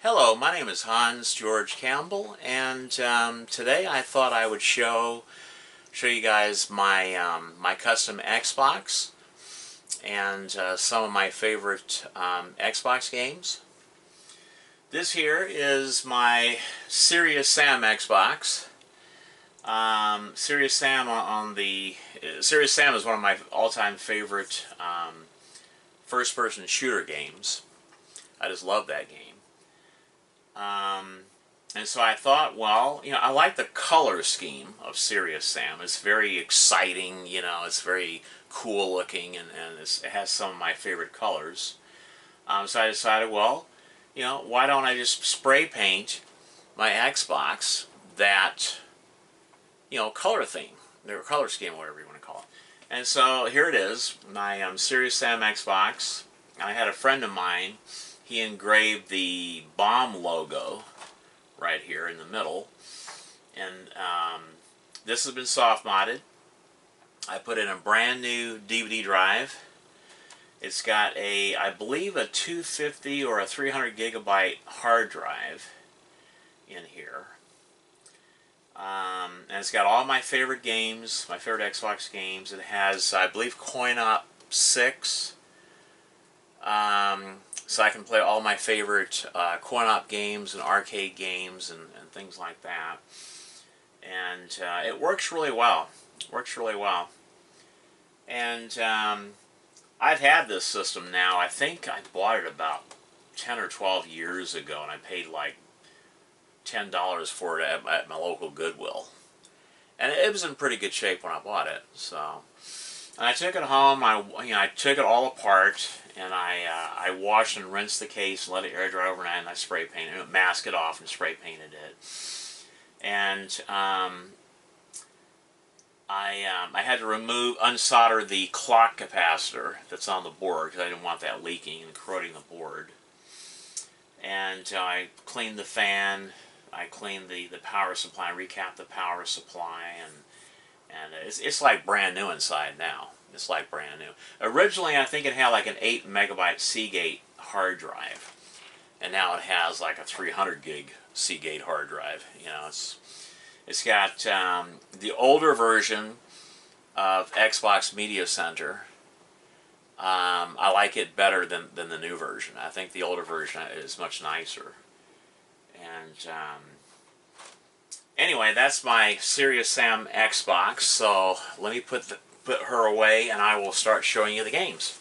Hello, my name is Hans George Campbell, and today I thought I would show you guys my custom Xbox and some of my favorite Xbox games. This here is my Serious Sam Xbox. Serious Sam Serious Sam is one of my all-time favorite first-person shooter games. I just love that game. And so I thought, well, I like the color scheme of Serious Sam. It's very exciting, it's very cool looking, and it has some of my favorite colors. So I decided, well, why don't I just spray paint my Xbox that, color theme, or color scheme, whatever you want to call it. And so here it is, my Serious Sam Xbox. And I had a friend of mine. He engraved the bomb logo right here in the middle, and this has been soft modded. I put in a brand new DVD drive. It's got I believe a 250 or a 300 gigabyte hard drive in here, and it's got all my favorite games, my favorite Xbox games. It has, I believe, Coin Op 6. So I can play all my favorite coin-op games and arcade games and things like that. And it works really well. And I've had this system now. I think I bought it about 10 or 12 years ago, and I paid like $10 for it at my local Goodwill. And it was in pretty good shape when I bought it. So, and I took it home. I took it all apart, and I washed and rinsed the case and let it air dry overnight, and I spray painted it, masked it off and spray painted it. And I had to unsolder the clock capacitor that's on the board because I didn't want that leaking and corroding the board. And I cleaned the fan, I cleaned the power supply, recapped the power supply, and it's like brand new inside now. It's like brand new. Originally, I think it had like an 8 megabyte Seagate hard drive, and now it has like a 300 gig Seagate hard drive. It's got the older version of Xbox Media Center. I like it better than the new version. I think the older version is much nicer. And anyway, that's my Serious Sam Xbox. So let me put her away, and I will start showing you the games.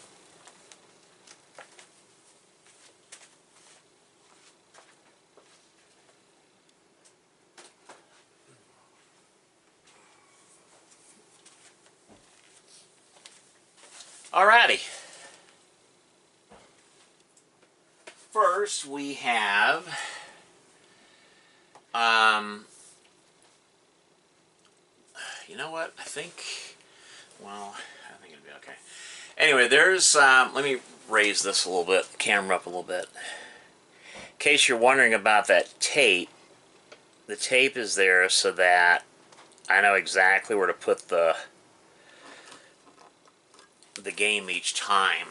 Alrighty. First, we have you know what? I think it'll be okay. Anyway, there's let me raise this a little bit, camera up a little bit. In case you're wondering about that tape, the tape is there so that I know exactly where to put the game each time.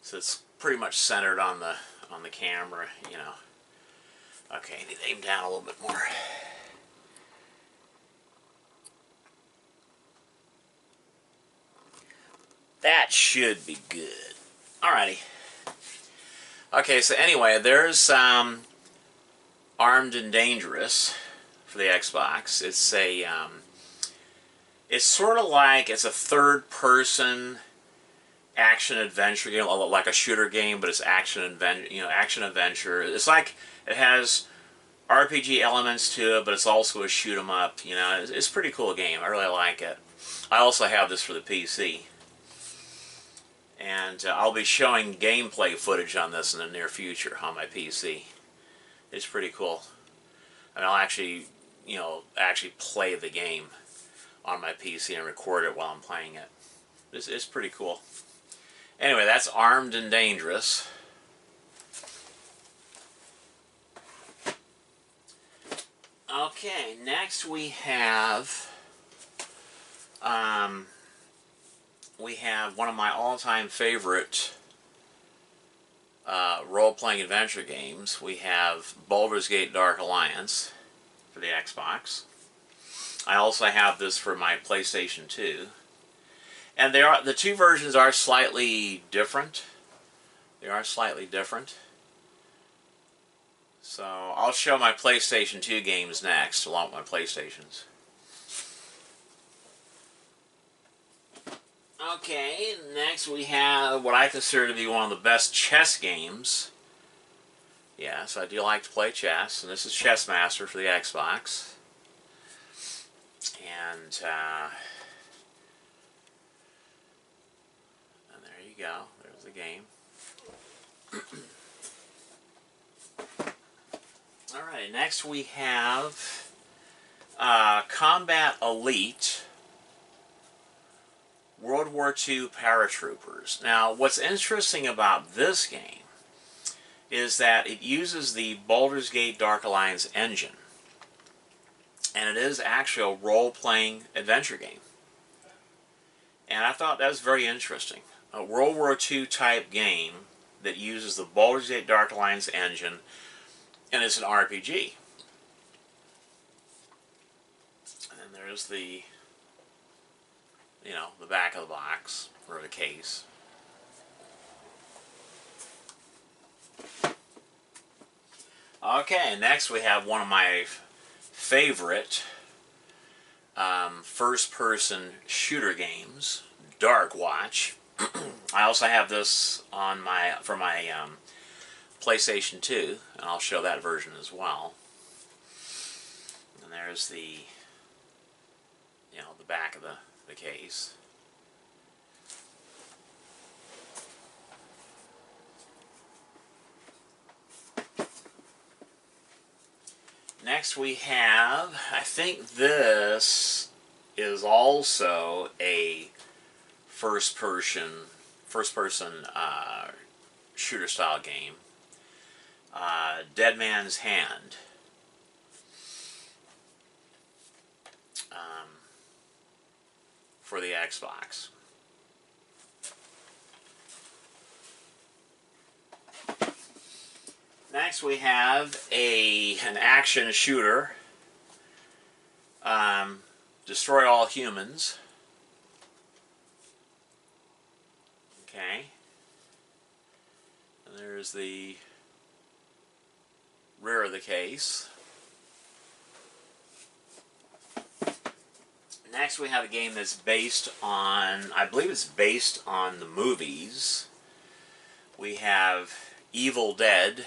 So it's pretty much centered on the camera, Okay, I need to aim down a little bit more. That should be good. Alrighty. Okay, so anyway, there's Armed and Dangerous for the Xbox. It's sort of like it's a third-person action-adventure game, like a shooter game, but it's action-adventure. It's like it has RPG elements to it, but it's also a shoot-'em-up. It's a pretty cool game. I really like it. I also have this for the PC. And I'll be showing gameplay footage on this in the near future on my PC. It's pretty cool. And I'll actually play the game on my PC and record it while I'm playing it. It's pretty cool. Anyway, that's Armed and Dangerous. Okay, next we have one of my all-time favorite role-playing adventure games, we have Baldur's Gate Dark Alliance for the Xbox. I also have this for my PlayStation 2. And the two versions are slightly different. They are slightly different. So I'll show my PlayStation 2 games next, along with my PlayStations. Okay, next we have what I consider to be one of the best chess games. Yes, I do like to play chess, and this is Chess Master for the Xbox. And there you go. There's the game. Alright, next we have Combat Elite World War II Paratroopers. Now, what's interesting about this game is that it uses the Baldur's Gate Dark Alliance engine. And it is actually a role-playing adventure game. And I thought that was very interesting. A World War II type game that uses the Baldur's Gate Dark Alliance engine, and it's an RPG. And then there's the, the back of the box, or the case. Okay, next we have one of my favorite first-person shooter games, Dark Watch. I also have this on for my PlayStation 2, and I'll show that version as well. And there's the back of the case. Next we have, I think this is also a first-person shooter style game. Dead Man's Hand. For the Xbox. Next we have an action shooter, Destroy All Humans. Okay. And there's the rear of the case. Next we have a game that's based on, I believe it's based on the movies. We have Evil Dead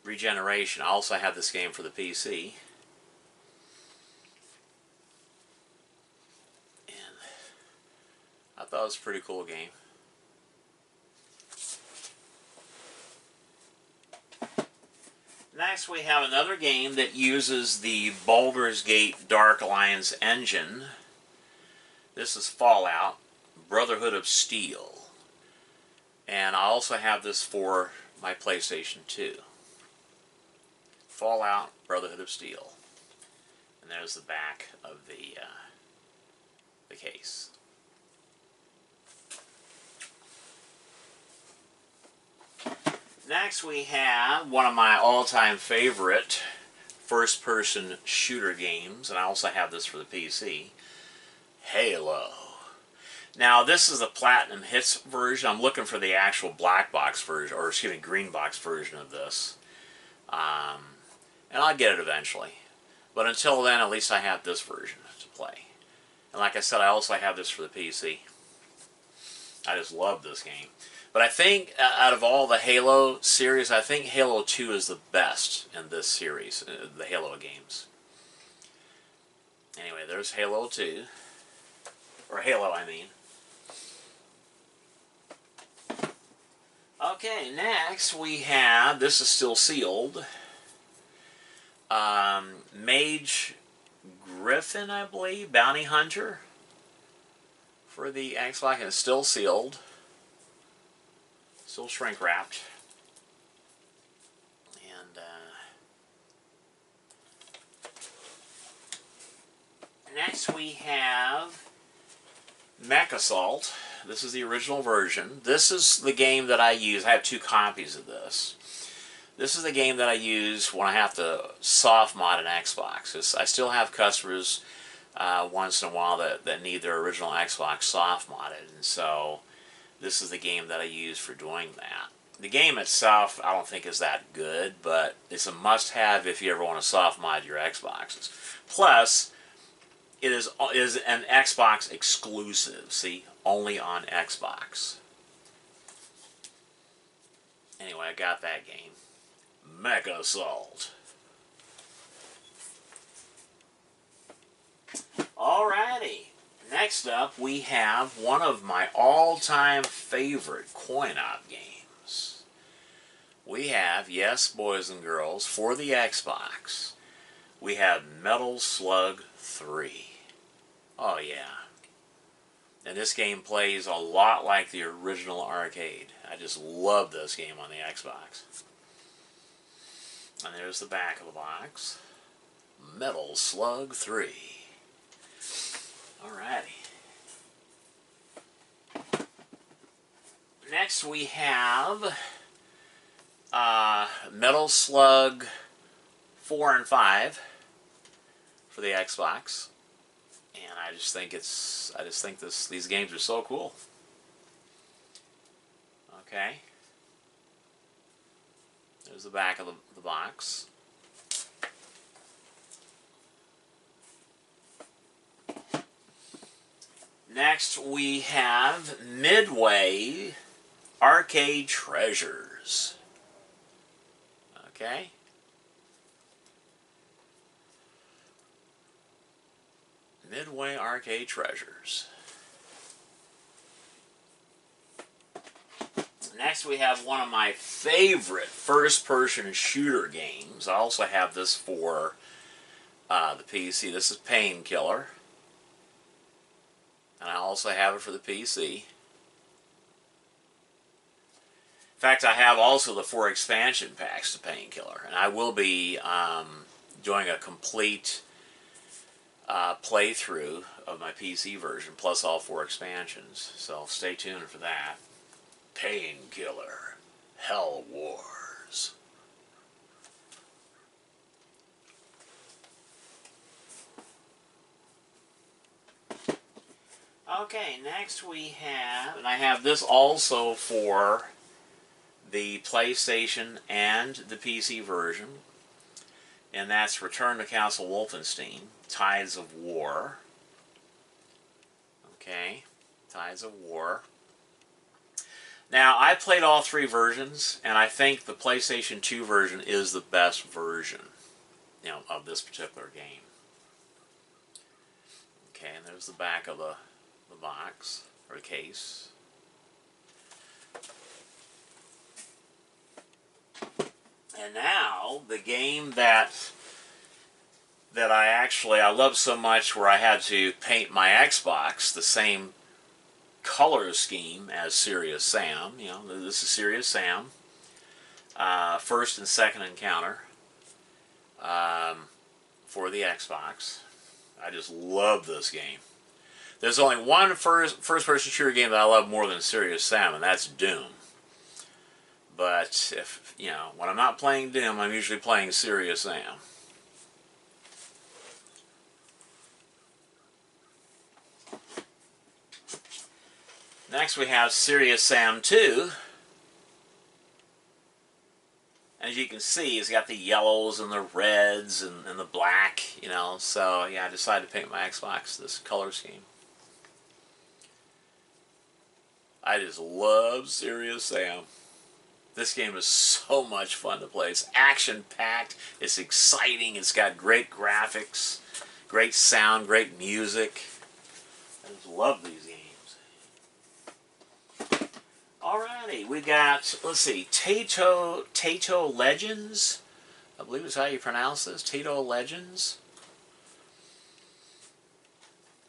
Regeneration. I also have this game for the PC. And I thought it was a pretty cool game. Next we have another game that uses the Baldur's Gate Dark Alliance engine. This is Fallout, Brotherhood of Steel. And I also have this for my PlayStation 2. Fallout, Brotherhood of Steel. And there's the back of the case. Next we have one of my all-time favorite first-person shooter games, and I also have this for the PC, Halo. Now this is the Platinum Hits version. I'm looking for the actual black box version, or excuse me, green box version of this. And I'll get it eventually. But until then, at least I have this version to play. And like I said, I also have this for the PC. I just love this game. But I think, out of all the Halo series, I think Halo 2 is the best in this series, the Halo games. Anyway, there's Halo 2. Or Halo, I mean. Okay, next we have, this is still sealed, Mage Griffin, I believe, Bounty Hunter for the Xbox, and it's still sealed. Still shrink wrapped. And next we have Mech Assault. This is the original version. This is the game that I use. I have 2 copies of this. This is the game that I use when I have to soft mod an Xbox. I still have customers once in a while that need their original Xbox soft modded, and so this is the game that I use for doing that. The game itself I don't think is that good, but it's a must-have if you ever want to soft mod your Xboxes. Plus, it is an Xbox exclusive, see? Only on Xbox. Anyway, I got that game. Mega Assault. Alrighty. Next up, we have one of my all-time favorite coin-op games. We have, yes, boys and girls, for the Xbox, we have Metal Slug 3. Oh, yeah. And this game plays a lot like the original arcade. I just love this game on the Xbox. And there's the back of the box. Metal Slug 3. Alrighty. Next we have Metal Slug 4 and 5 for the Xbox. And I just think these games are so cool. Okay. There's the back of the box. Next we have Midway Arcade Treasures. Okay. Midway Arcade Treasures. Next we have one of my favorite first-person shooter games. I also have this for the PC. This is Painkiller. And I also have it for the PC. In fact, I have also the 4 expansion packs to Painkiller. And I will be doing a complete playthrough of my PC version, plus all 4 expansions. So stay tuned for that. Painkiller, Hell Wars. Okay, next we have, and I have this also for the PlayStation and the PC version, and that's Return to Castle Wolfenstein, Tides of War. Okay, Tides of War. Now, I played all 3 versions, and I think the PlayStation 2 version is the best version, you know, of this particular game. Okay, and there's the back of the box, or the case. And now, the game that I love so much, where I had to paint my Xbox the same color scheme as Serious Sam. You know, this is Serious Sam. First and second encounter for the Xbox. I just love this game. There's only one first-person shooter game that I love more than Serious Sam, and that's Doom. But if, you know, when I'm not playing Doom, I'm usually playing Serious Sam. Next we have Serious Sam 2. As you can see, it's got the yellows and the reds and the black, you know. So, yeah, I decided to paint my Xbox this color scheme. I just love Serious Sam. This game is so much fun to play. It's action-packed, it's exciting, it's got great graphics, great sound, great music. I just love these games. Alrighty, we got, let's see, Taito Legends. I believe is how you pronounce this, Taito Legends.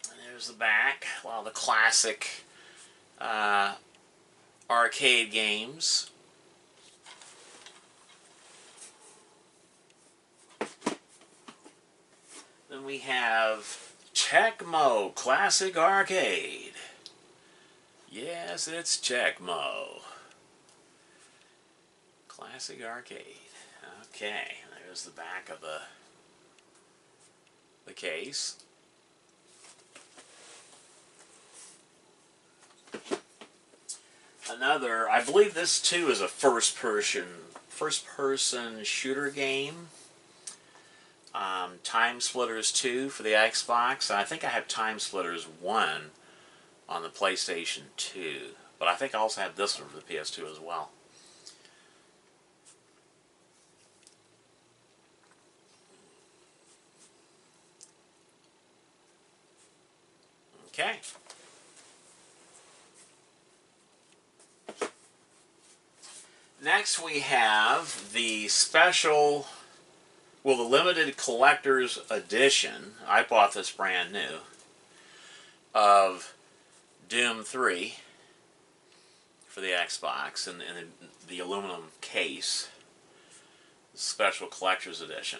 And there's the back, a lot of the classic arcade games. Then we have Tecmo Classic Arcade. Yes, it's Checkmo. Classic arcade. Okay, there's the back of the case. Another, I believe this too is a first-person shooter game. Time Splitters 2 for the Xbox, and I think I have Time Splitters 1 on the PlayStation 2, but I think I also have this one for the PS2 as well. Okay. Next we have the special, well, the limited collector's edition, I bought this brand new, of Doom 3 for the Xbox in the aluminum case, special collector's edition.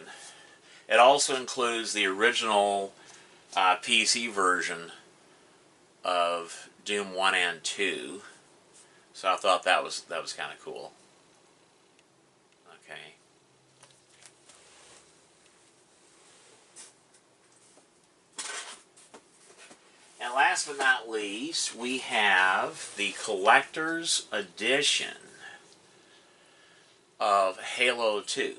It also includes the original PC version of Doom 1 and 2, so I thought that was kind of cool. Okay. And last but not least, we have the collector's edition of Halo 2.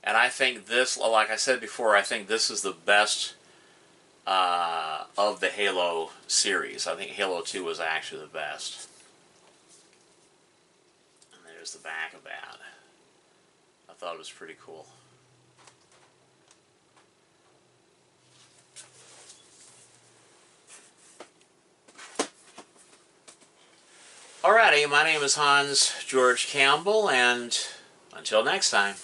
And I think this, like I said before, I think this is the best of the Halo series. I think Halo 2 was actually the best. And there's the back of that. I thought it was pretty cool. Alrighty, my name is Hans George Campbell, and until next time.